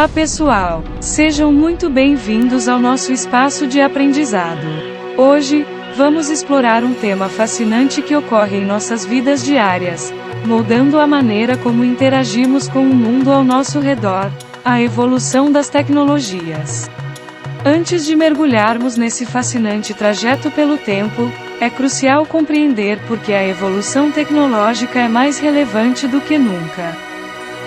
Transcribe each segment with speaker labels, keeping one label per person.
Speaker 1: Olá pessoal, sejam muito bem-vindos ao nosso espaço de aprendizado. Hoje, vamos explorar um tema fascinante que ocorre em nossas vidas diárias, moldando a maneira como interagimos com o mundo ao nosso redor, a evolução das tecnologias. Antes de mergulharmos nesse fascinante trajeto pelo tempo, é crucial compreender por que a evolução tecnológica é mais relevante do que nunca.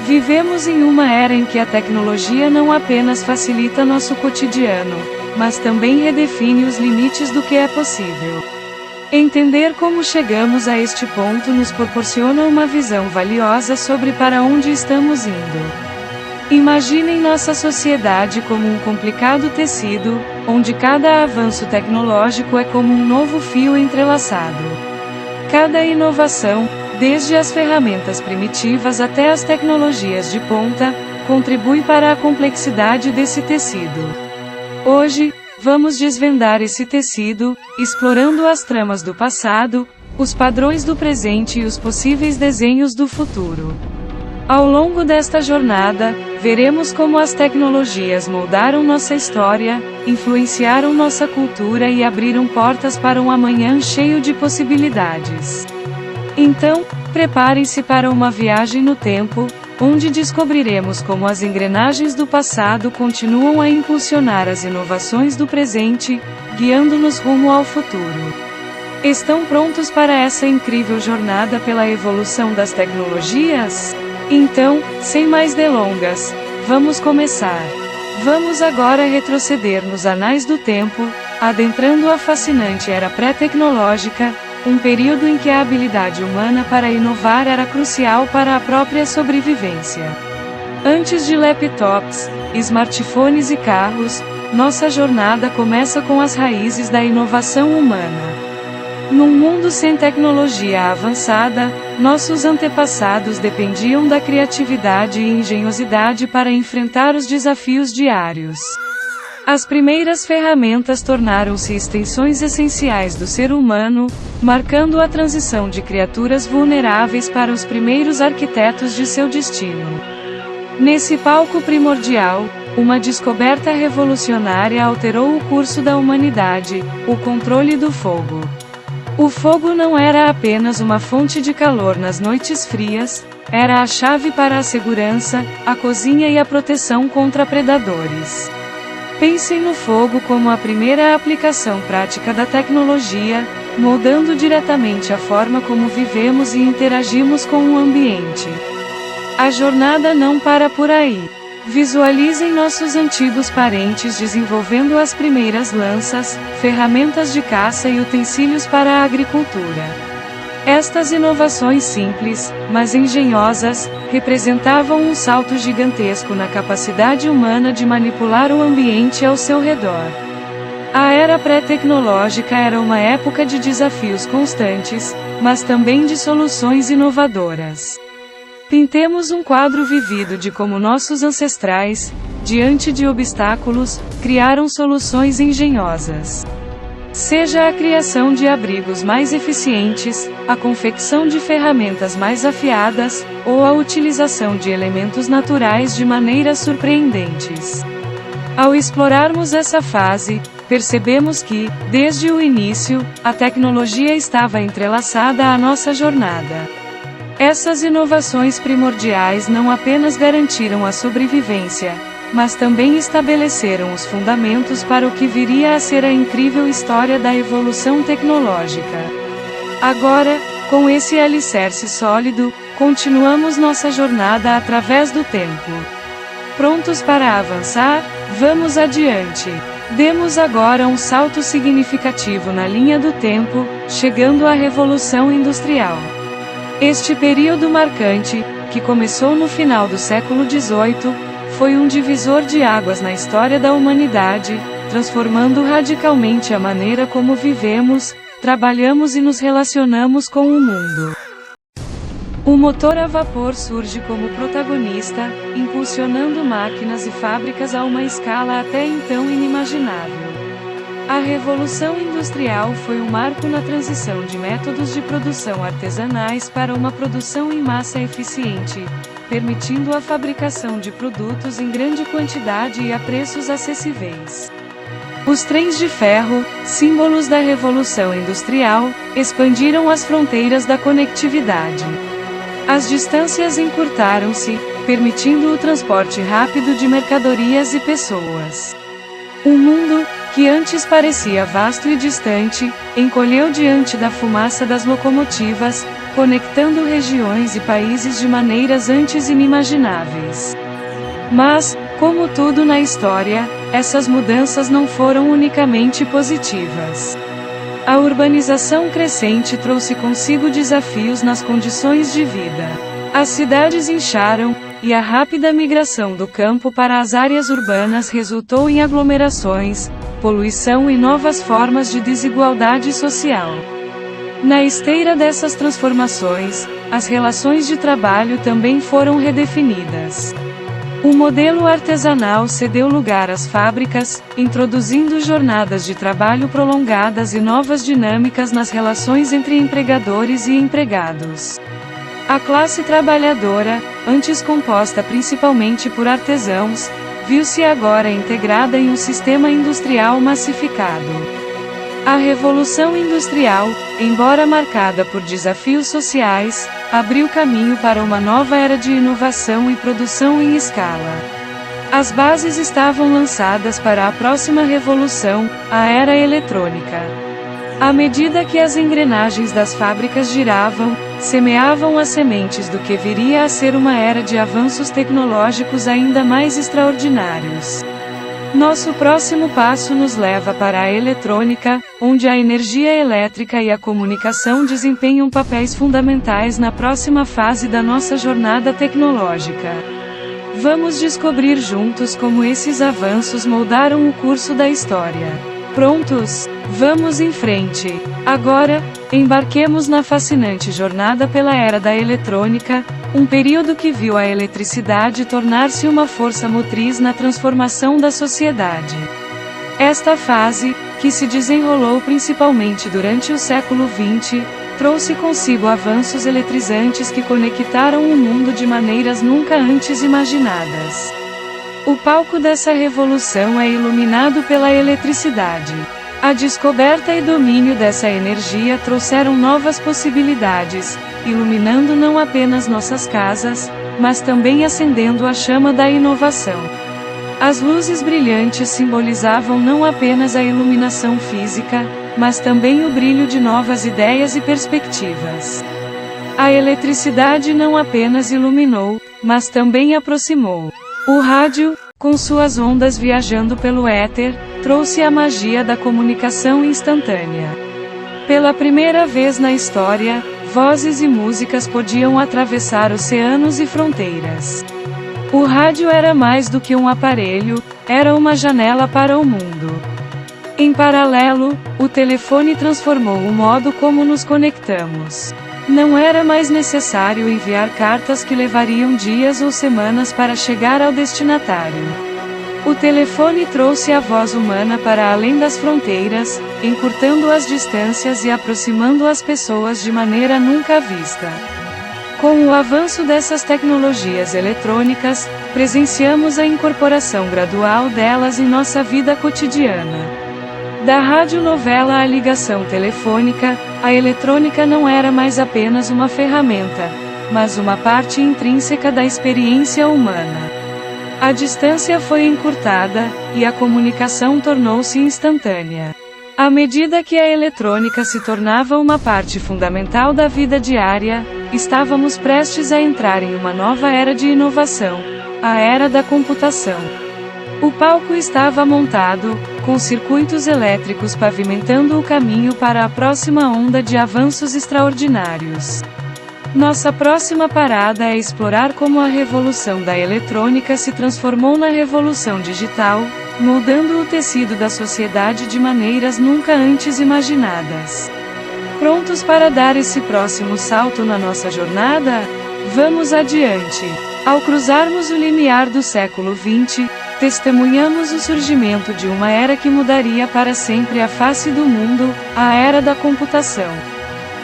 Speaker 1: Vivemos em uma era em que a tecnologia não apenas facilita nosso cotidiano, mas também redefine os limites do que é possível. Entender como chegamos a este ponto nos proporciona uma visão valiosa sobre para onde estamos indo. Imaginem nossa sociedade como um complicado tecido, onde cada avanço tecnológico é como um novo fio entrelaçado. Cada inovação, desde as ferramentas primitivas até as tecnologias de ponta, contribui para a complexidade desse tecido. Hoje, vamos desvendar esse tecido, explorando as tramas do passado, os padrões do presente e os possíveis desenhos do futuro. Ao longo desta jornada, veremos como as tecnologias moldaram nossa história, influenciaram nossa cultura e abriram portas para um amanhã cheio de possibilidades. Então, preparem-se para uma viagem no tempo, onde descobriremos como as engrenagens do passado continuam a impulsionar as inovações do presente, guiando-nos rumo ao futuro. Estão prontos para essa incrível jornada pela evolução das tecnologias? Então, sem mais delongas, vamos começar. Vamos agora retroceder nos anais do tempo, adentrando a fascinante era pré-tecnológica, um período em que a habilidade humana para inovar era crucial para a própria sobrevivência. Antes de laptops, smartphones e carros, nossa jornada começa com as raízes da inovação humana. Num mundo sem tecnologia avançada, nossos antepassados dependiam da criatividade e engenhosidade para enfrentar os desafios diários. As primeiras ferramentas tornaram-se extensões essenciais do ser humano, marcando a transição de criaturas vulneráveis para os primeiros arquitetos de seu destino. Nesse palco primordial, uma descoberta revolucionária alterou o curso da humanidade: o controle do fogo. O fogo não era apenas uma fonte de calor nas noites frias, era a chave para a segurança, a cozinha e a proteção contra predadores. Pensem no fogo como a primeira aplicação prática da tecnologia, moldando diretamente a forma como vivemos e interagimos com o ambiente. A jornada não para por aí. Visualizem nossos antigos parentes desenvolvendo as primeiras lanças, ferramentas de caça e utensílios para a agricultura. Estas inovações simples, mas engenhosas, representavam um salto gigantesco na capacidade humana de manipular o ambiente ao seu redor. A era pré-tecnológica era uma época de desafios constantes, mas também de soluções inovadoras. Pintemos um quadro vivido de como nossos ancestrais, diante de obstáculos, criaram soluções engenhosas. Seja a criação de abrigos mais eficientes, a confecção de ferramentas mais afiadas, ou a utilização de elementos naturais de maneiras surpreendentes. Ao explorarmos essa fase, percebemos que, desde o início, a tecnologia estava entrelaçada à nossa jornada. Essas inovações primordiais não apenas garantiram a sobrevivência, mas também estabeleceram os fundamentos para o que viria a ser a incrível história da evolução tecnológica. Agora, com esse alicerce sólido, continuamos nossa jornada através do tempo. Prontos para avançar? Vamos adiante! Demos agora um salto significativo na linha do tempo, chegando à Revolução Industrial. Este período marcante, que começou no final do século XVIII, foi um divisor de águas na história da humanidade, transformando radicalmente a maneira como vivemos, trabalhamos e nos relacionamos com o mundo. O motor a vapor surge como protagonista, impulsionando máquinas e fábricas a uma escala até então inimaginável. A Revolução Industrial foi um marco na transição de métodos de produção artesanais para uma produção em massa eficiente, permitindo a fabricação de produtos em grande quantidade e a preços acessíveis. Os trens de ferro, símbolos da Revolução Industrial, expandiram as fronteiras da conectividade. As distâncias encurtaram-se, permitindo o transporte rápido de mercadorias e pessoas. O mundo, que antes parecia vasto e distante, encolheu diante da fumaça das locomotivas, conectando regiões e países de maneiras antes inimagináveis. Mas, como tudo na história, essas mudanças não foram unicamente positivas. A urbanização crescente trouxe consigo desafios nas condições de vida. As cidades incharam, e a rápida migração do campo para as áreas urbanas resultou em aglomerações, poluição e novas formas de desigualdade social. Na esteira dessas transformações, as relações de trabalho também foram redefinidas. O modelo artesanal cedeu lugar às fábricas, introduzindo jornadas de trabalho prolongadas e novas dinâmicas nas relações entre empregadores e empregados. A classe trabalhadora, antes composta principalmente por artesãos, viu-se agora integrada em um sistema industrial massificado. A Revolução Industrial, embora marcada por desafios sociais, abriu caminho para uma nova era de inovação e produção em escala. As bases estavam lançadas para a próxima revolução, a era eletrônica. À medida que as engrenagens das fábricas giravam, semeavam as sementes do que viria a ser uma era de avanços tecnológicos ainda mais extraordinários. Nosso próximo passo nos leva para a eletrônica, onde a energia elétrica e a comunicação desempenham papéis fundamentais na próxima fase da nossa jornada tecnológica. Vamos descobrir juntos como esses avanços moldaram o curso da história. Prontos? Vamos em frente! Agora, embarquemos na fascinante jornada pela era da eletrônica, um período que viu a eletricidade tornar-se uma força motriz na transformação da sociedade. Esta fase, que se desenrolou principalmente durante o século XX, trouxe consigo avanços eletrizantes que conectaram o mundo de maneiras nunca antes imaginadas. O palco dessa revolução é iluminado pela eletricidade. A descoberta e domínio dessa energia trouxeram novas possibilidades, iluminando não apenas nossas casas, mas também acendendo a chama da inovação. As luzes brilhantes simbolizavam não apenas a iluminação física, mas também o brilho de novas ideias e perspectivas. A eletricidade não apenas iluminou, mas também aproximou. O rádio, com suas ondas viajando pelo éter, trouxe a magia da comunicação instantânea. Pela primeira vez na história, vozes e músicas podiam atravessar oceanos e fronteiras. O rádio era mais do que um aparelho, era uma janela para o mundo. Em paralelo, o telefone transformou o modo como nos conectamos. Não era mais necessário enviar cartas que levariam dias ou semanas para chegar ao destinatário. O telefone trouxe a voz humana para além das fronteiras, encurtando as distâncias e aproximando as pessoas de maneira nunca vista. Com o avanço dessas tecnologias eletrônicas, presenciamos a incorporação gradual delas em nossa vida cotidiana. Da radionovela à ligação telefônica, a eletrônica não era mais apenas uma ferramenta, mas uma parte intrínseca da experiência humana. A distância foi encurtada, e a comunicação tornou-se instantânea. À medida que a eletrônica se tornava uma parte fundamental da vida diária, estávamos prestes a entrar em uma nova era de inovação, a era da computação. O palco estava montado, com circuitos elétricos pavimentando o caminho para a próxima onda de avanços extraordinários. Nossa próxima parada é explorar como a revolução da eletrônica se transformou na revolução digital, moldando o tecido da sociedade de maneiras nunca antes imaginadas. Prontos para dar esse próximo salto na nossa jornada? Vamos adiante! Ao cruzarmos o limiar do século XX, testemunhamos o surgimento de uma era que mudaria para sempre a face do mundo, a era da computação.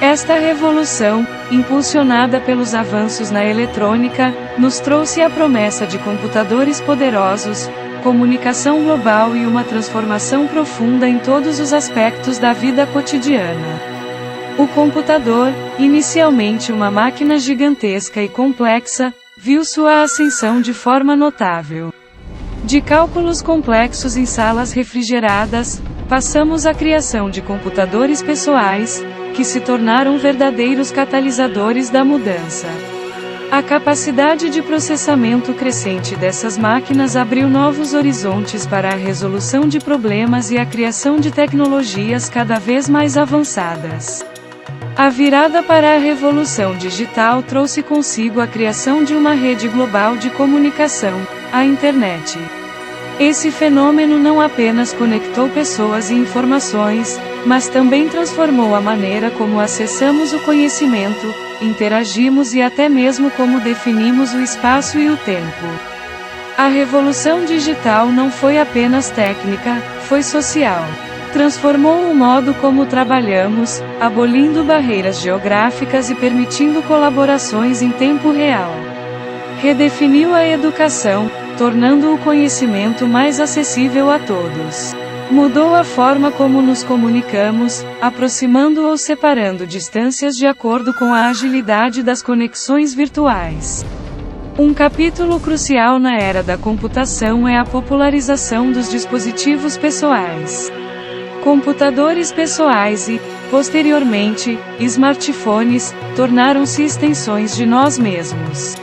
Speaker 1: Esta revolução, impulsionada pelos avanços na eletrônica, nos trouxe a promessa de computadores poderosos, comunicação global e uma transformação profunda em todos os aspectos da vida cotidiana. O computador, inicialmente uma máquina gigantesca e complexa, viu sua ascensão de forma notável. De cálculos complexos em salas refrigeradas, passamos à criação de computadores pessoais, que se tornaram verdadeiros catalisadores da mudança. A capacidade de processamento crescente dessas máquinas abriu novos horizontes para a resolução de problemas e a criação de tecnologias cada vez mais avançadas. A virada para a revolução digital trouxe consigo a criação de uma rede global de comunicação, a internet. Esse fenômeno não apenas conectou pessoas e informações, mas também transformou a maneira como acessamos o conhecimento, interagimos e até mesmo como definimos o espaço e o tempo. A revolução digital não foi apenas técnica, foi social. Transformou o modo como trabalhamos, abolindo barreiras geográficas e permitindo colaborações em tempo real. Redefiniu a educação, tornando o conhecimento mais acessível a todos. Mudou a forma como nos comunicamos, aproximando ou separando distâncias de acordo com a agilidade das conexões virtuais. Um capítulo crucial na era da computação é a popularização dos dispositivos pessoais. Computadores pessoais e, posteriormente, smartphones, tornaram-se extensões de nós mesmos.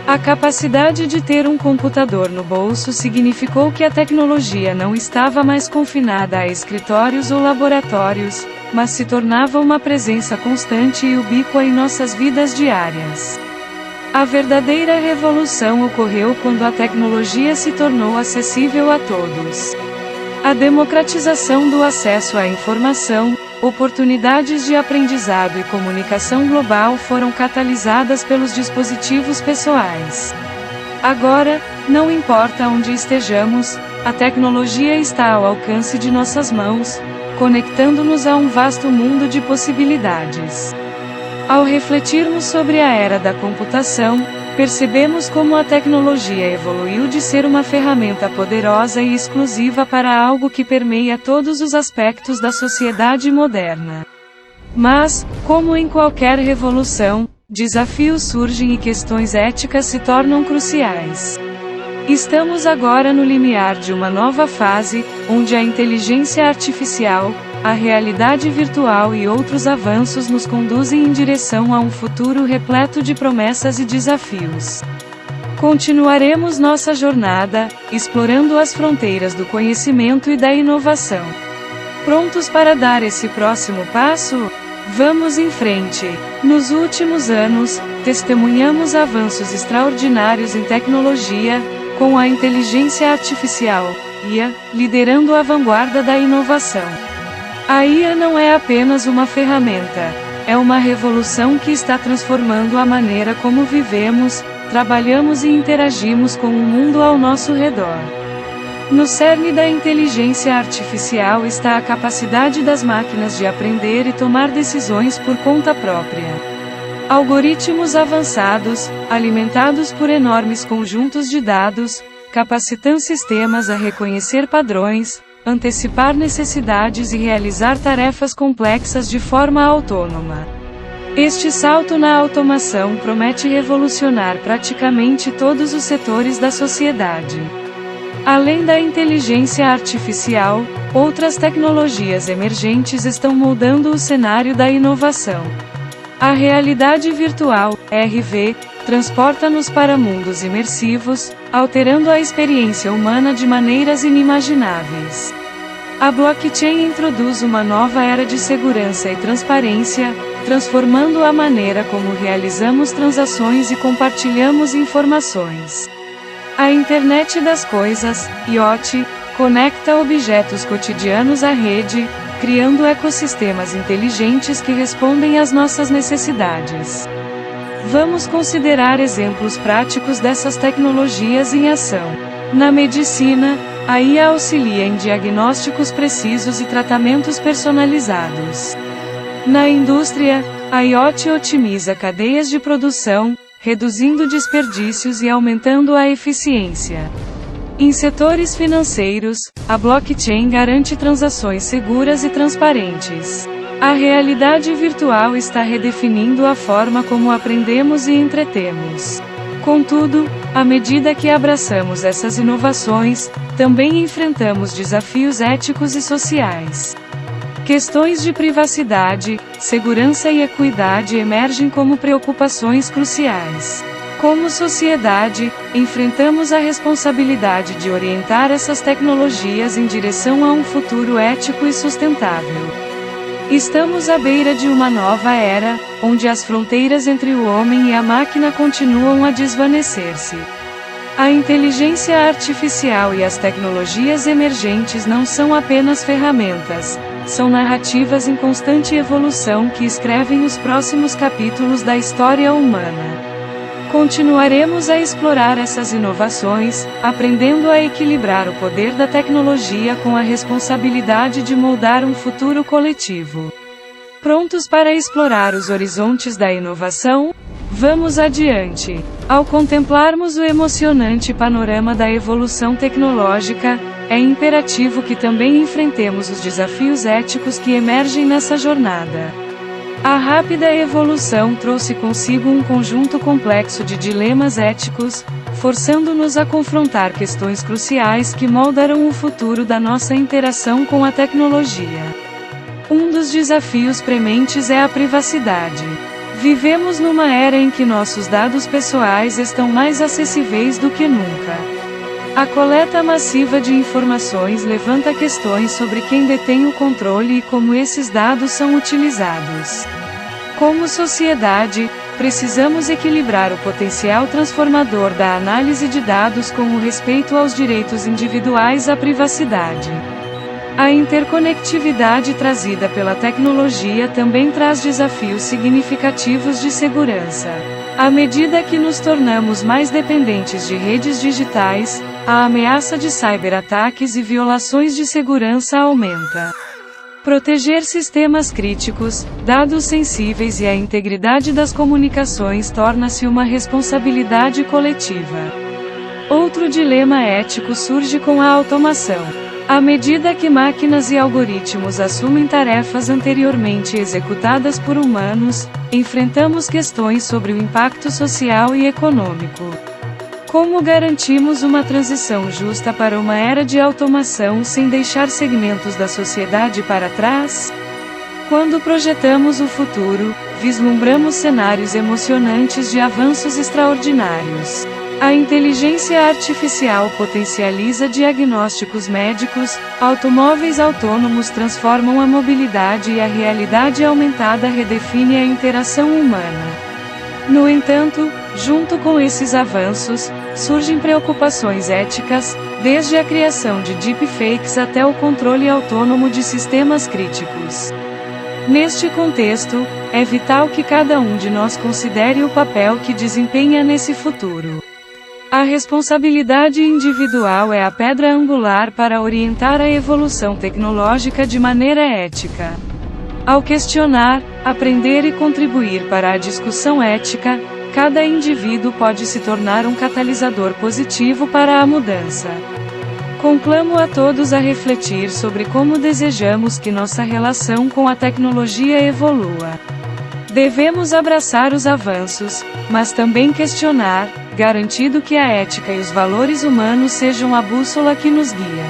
Speaker 1: A capacidade de ter um computador no bolso significou que a tecnologia não estava mais confinada a escritórios ou laboratórios, mas se tornava uma presença constante e ubíqua em nossas vidas diárias. A verdadeira revolução ocorreu quando a tecnologia se tornou acessível a todos. A democratização do acesso à informação, oportunidades de aprendizado e comunicação global foram catalisadas pelos dispositivos pessoais. Agora, não importa onde estejamos, a tecnologia está ao alcance de nossas mãos, conectando-nos a um vasto mundo de possibilidades. Ao refletirmos sobre a era da computação, percebemos como a tecnologia evoluiu de ser uma ferramenta poderosa e exclusiva para algo que permeia todos os aspectos da sociedade moderna. Mas, como em qualquer revolução, desafios surgem e questões éticas se tornam cruciais. Estamos agora no limiar de uma nova fase, onde a inteligência artificial, a realidade virtual e outros avanços nos conduzem em direção a um futuro repleto de promessas e desafios. Continuaremos nossa jornada, explorando as fronteiras do conhecimento e da inovação. Prontos para dar esse próximo passo? Vamos em frente! Nos últimos anos, testemunhamos avanços extraordinários em tecnologia, com a inteligência artificial, IA, liderando a vanguarda da inovação. A IA não é apenas uma ferramenta, é uma revolução que está transformando a maneira como vivemos, trabalhamos e interagimos com o mundo ao nosso redor. No cerne da inteligência artificial está a capacidade das máquinas de aprender e tomar decisões por conta própria. Algoritmos avançados, alimentados por enormes conjuntos de dados, capacitam sistemas a reconhecer padrões, antecipar necessidades e realizar tarefas complexas de forma autônoma. Este salto na automação promete revolucionar praticamente todos os setores da sociedade. Além da inteligência artificial, outras tecnologias emergentes estão moldando o cenário da inovação. A realidade virtual, RV, transporta-nos para mundos imersivos, alterando a experiência humana de maneiras inimagináveis. A blockchain introduz uma nova era de segurança e transparência, transformando a maneira como realizamos transações e compartilhamos informações. A Internet das Coisas, IoT, conecta objetos cotidianos à rede, criando ecossistemas inteligentes que respondem às nossas necessidades. Vamos considerar exemplos práticos dessas tecnologias em ação. Na medicina, a IA auxilia em diagnósticos precisos e tratamentos personalizados. Na indústria, a IoT otimiza cadeias de produção, reduzindo desperdícios e aumentando a eficiência. Em setores financeiros, a blockchain garante transações seguras e transparentes. A realidade virtual está redefinindo a forma como aprendemos e entretemos. Contudo, à medida que abraçamos essas inovações, também enfrentamos desafios éticos e sociais. Questões de privacidade, segurança e equidade emergem como preocupações cruciais. Como sociedade, enfrentamos a responsabilidade de orientar essas tecnologias em direção a um futuro ético e sustentável. Estamos à beira de uma nova era, onde as fronteiras entre o homem e a máquina continuam a desvanecer-se. A inteligência artificial e as tecnologias emergentes não são apenas ferramentas, são narrativas em constante evolução que escrevem os próximos capítulos da história humana. Continuaremos a explorar essas inovações, aprendendo a equilibrar o poder da tecnologia com a responsabilidade de moldar um futuro coletivo. Prontos para explorar os horizontes da inovação? Vamos adiante! Ao contemplarmos o emocionante panorama da evolução tecnológica, é imperativo que também enfrentemos os desafios éticos que emergem nessa jornada. A rápida evolução trouxe consigo um conjunto complexo de dilemas éticos, forçando-nos a confrontar questões cruciais que moldarão o futuro da nossa interação com a tecnologia. Um dos desafios prementes é a privacidade. Vivemos numa era em que nossos dados pessoais estão mais acessíveis do que nunca. A coleta massiva de informações levanta questões sobre quem detém o controle e como esses dados são utilizados. Como sociedade, precisamos equilibrar o potencial transformador da análise de dados com o respeito aos direitos individuais à privacidade. A interconectividade trazida pela tecnologia também traz desafios significativos de segurança. À medida que nos tornamos mais dependentes de redes digitais, a ameaça de cyberataques e violações de segurança aumenta. Proteger sistemas críticos, dados sensíveis e a integridade das comunicações torna-se uma responsabilidade coletiva. Outro dilema ético surge com a automação. À medida que máquinas e algoritmos assumem tarefas anteriormente executadas por humanos, enfrentamos questões sobre o impacto social e econômico. Como garantimos uma transição justa para uma era de automação sem deixar segmentos da sociedade para trás? Quando projetamos o futuro, vislumbramos cenários emocionantes de avanços extraordinários. A inteligência artificial potencializa diagnósticos médicos, automóveis autônomos transformam a mobilidade e a realidade aumentada redefine a interação humana. No entanto, junto com esses avanços, surgem preocupações éticas, desde a criação de deepfakes até o controle autônomo de sistemas críticos. Neste contexto, é vital que cada um de nós considere o papel que desempenha nesse futuro. A responsabilidade individual é a pedra angular para orientar a evolução tecnológica de maneira ética. Ao questionar, aprender e contribuir para a discussão ética, cada indivíduo pode se tornar um catalisador positivo para a mudança. Conclamo a todos a refletir sobre como desejamos que nossa relação com a tecnologia evolua. Devemos abraçar os avanços, mas também questionar, garantindo que a ética e os valores humanos sejam a bússola que nos guia.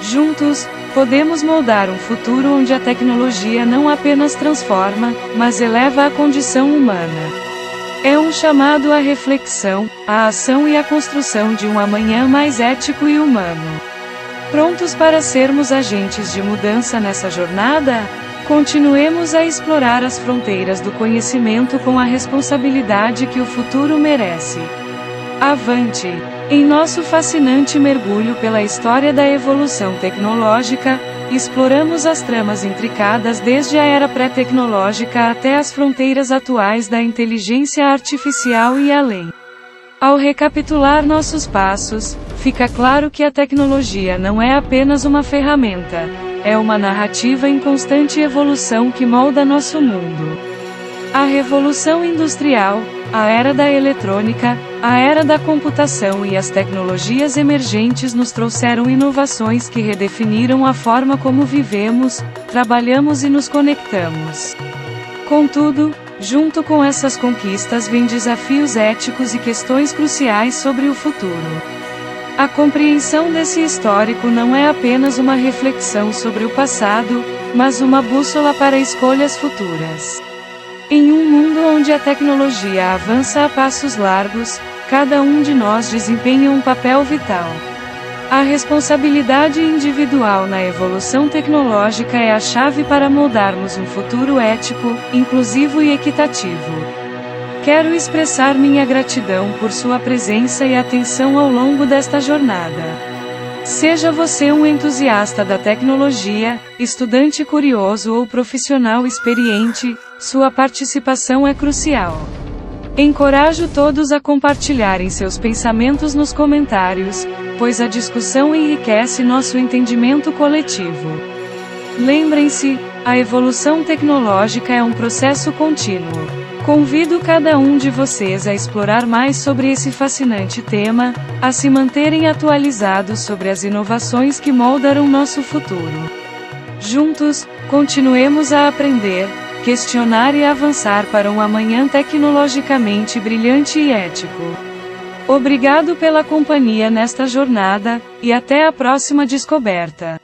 Speaker 1: Juntos, podemos moldar um futuro onde a tecnologia não apenas transforma, mas eleva a condição humana. É um chamado à reflexão, à ação e à construção de um amanhã mais ético e humano. Prontos para sermos agentes de mudança nessa jornada? Continuemos a explorar as fronteiras do conhecimento com a responsabilidade que o futuro merece. Avante! Em nosso fascinante mergulho pela história da evolução tecnológica, exploramos as tramas intricadas desde a era pré-tecnológica até as fronteiras atuais da inteligência artificial e além. Ao recapitular nossos passos, fica claro que a tecnologia não é apenas uma ferramenta. é uma narrativa em constante evolução que molda nosso mundo. A Revolução Industrial, a Era da Eletrônica, a Era da Computação e as tecnologias emergentes nos trouxeram inovações que redefiniram a forma como vivemos, trabalhamos e nos conectamos. Contudo, junto com essas conquistas vêm desafios éticos e questões cruciais sobre o futuro. A compreensão desse histórico não é apenas uma reflexão sobre o passado, mas uma bússola para escolhas futuras. Em um mundo onde a tecnologia avança a passos largos, cada um de nós desempenha um papel vital. A responsabilidade individual na evolução tecnológica é a chave para moldarmos um futuro ético, inclusivo e equitativo. Quero expressar minha gratidão por sua presença e atenção ao longo desta jornada. Seja você um entusiasta da tecnologia, estudante curioso ou profissional experiente, sua participação é crucial. Encorajo todos a compartilharem seus pensamentos nos comentários, pois a discussão enriquece nosso entendimento coletivo. Lembrem-se, a evolução tecnológica é um processo contínuo. Convido cada um de vocês a explorar mais sobre esse fascinante tema, a se manterem atualizados sobre as inovações que moldarão nosso futuro. Juntos, continuemos a aprender, questionar e avançar para um amanhã tecnologicamente brilhante e ético. Obrigado pela companhia nesta jornada, e até a próxima descoberta.